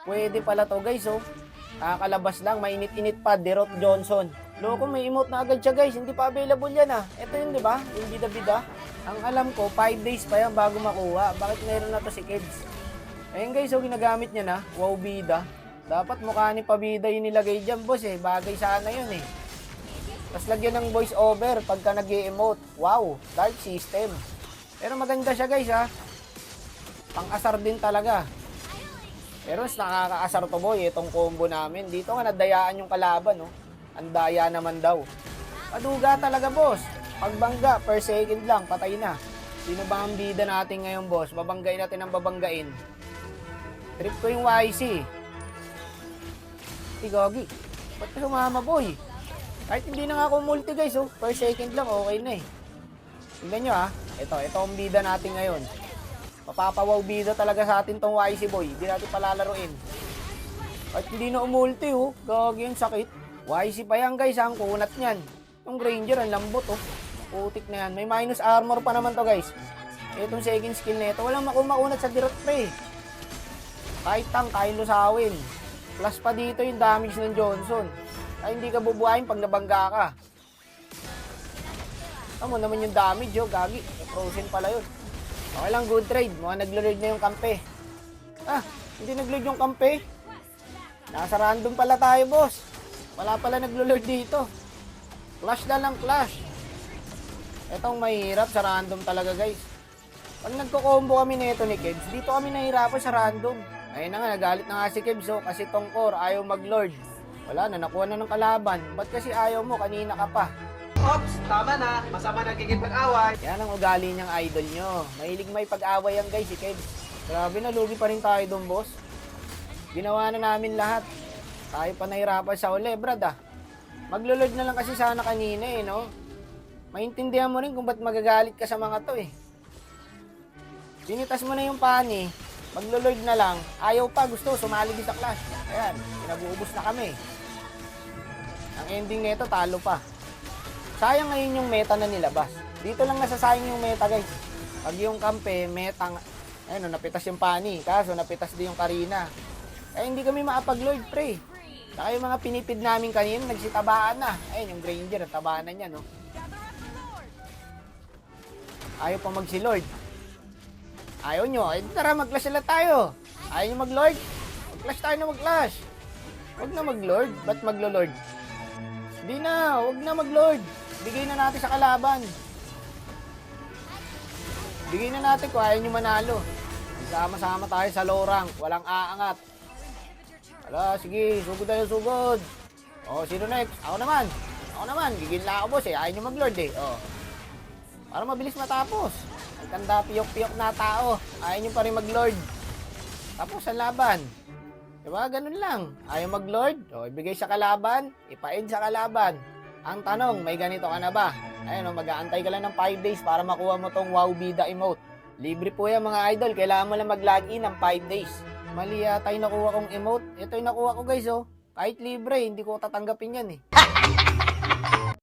Pwede pala to guys, oh. Kakalabas lang, mainit-init pa, Derot Johnson. Loko, may emote na agad siya guys, hindi pa available yan ah. Ito yun, di ba? Yung bida-bida. Ang alam ko, 5 days pa yan bago makuha. Bakit meron na to si Kids? Ayun guys, oh, ginagamit niya na. Wow, bida. Dapat mukha ni pabida yung nilagay dyan, boss eh. Bagay sana yun eh. Tapos lagyan ng voice over pagka nag-emote. Wow, dark system. Pero maganda siya guys ha. Pang-asar din talaga. Pero mas nakakaasar to boy, itong combo namin. Dito nga nadayaan yung kalaban, no? Ang daya naman daw. Paduga talaga, boss. Pagbangga, per second lang, patay na. Sino ba ang bida natin ngayon, boss? Babanggain natin ang babanggain. Trip ko yung YC. Tigagi. Ba't ka sumama, boy? Kahit hindi na nga ako multi, guys, oh. Per second lang, okay na eh. Tingnan nyo, ha. Ito ang bida natin ngayon. Mapapawaw bida talaga sa atin tong YC boy. Hindi natin palalaruin. At hindi na umulti oh. Gagi yung sakit. YC pa yan guys. Ang kunat niyan. Yung Granger ang lambot oh. Putik na yan. May minus armor pa naman to guys. Itong second skill na ito. Walang makunat sa dirot pre. Kahit tank, kaya lusawin. Plus pa dito yung damage ng Johnson. Ay hindi ka bubuhayin pag nabangga ka. Tama naman yung damage oh. Gagi. Frozen pala yun. Okay lang, good trade. Mga naglo-lord na yung kampe. Ah, hindi naglo-lord yung kampe. Nasa random pala tayo, boss. Wala pala naglo-lord dito. Clash na lang, clash. Itong mahirap sa random talaga, guys. Pag nagko-combo kami nito ni Kebs, dito kami nahihirapan sa random. Ayun na nga, nagalit na nga si Kebs, oh, kasi tong core ayaw mag-lord. Wala na, nakuha na ng kalaban. Ba't kasi ayaw mo? Kanina ka pa. Ops, tama na. Masama nagiging pag-away. Yan ang ugali niyang idol nyo. Mahilig may pag-away yan guys, si Kebs. Grabe, nalugi pa rin tayo doon, boss. Ginawa na namin lahat. Tayo pa nahirapan sa uli, brad ah. Maglo-load na lang kasi sana kanina eh, no? Maintindihan mo rin kung ba't magagalit ka sa mga to eh. Pinitas mo na yung pani, maglo-load na lang. Ayaw pa, gusto, sumali din sa clash. Ayan, pinabuubos na kami. Ang ending nito, talo pa. Sayang ngayon yung meta na nilabas. Dito lang nasasayang yung meta guys. Pag yung kampe, metang, ayun, napitas yung pani. Kaso napitas din yung Karina. Kaya hindi kami maapag-lord pre. Saka yung mga pinipid namin kanina, nagsitabaan na. Ayun, yung Granger, tabaan na niya, no? Ayaw pa magsi-lord. Ayaw nyo, eh tara mag-clash sila tayo. Ayaw nyo mag-lord? Mag-clash tayo na mag-clash. Huwag na mag-lord, ba't maglo-lord? Hindi na, huwag na mag-lord. Bigay na natin sa kalaban. Bigay na natin kung ayaw nyo manalo. Sama-sama tayo sa low rank. Walang aangat. Ala, sige, sugod tayo, sugod. O, sino next? Ako naman. Ako naman, gigil na ako boss eh. Ayaw nyo mag-lord eh. O. Para mabilis matapos. Ang tanda piyok-piyok na tao. Ayaw nyo pa rin mag-lord. Tapos ang laban. Diba? Ganun lang. Ayaw mag-lord. O, ibigay sa kalaban. Ipa-end sa kalaban. Ang tanong, may ganito ka na ba? Ayun, mag-aantay ka lang ng 5 days para makuha mo tong Wow Bida emote. Libre po yan mga idol. Kailangan mo lang mag-login ng 5 days. Mali yata yung nakuha kong emote. Ito yung nakuha ko guys oh. Kahit libre, hindi ko tatanggapin yan eh.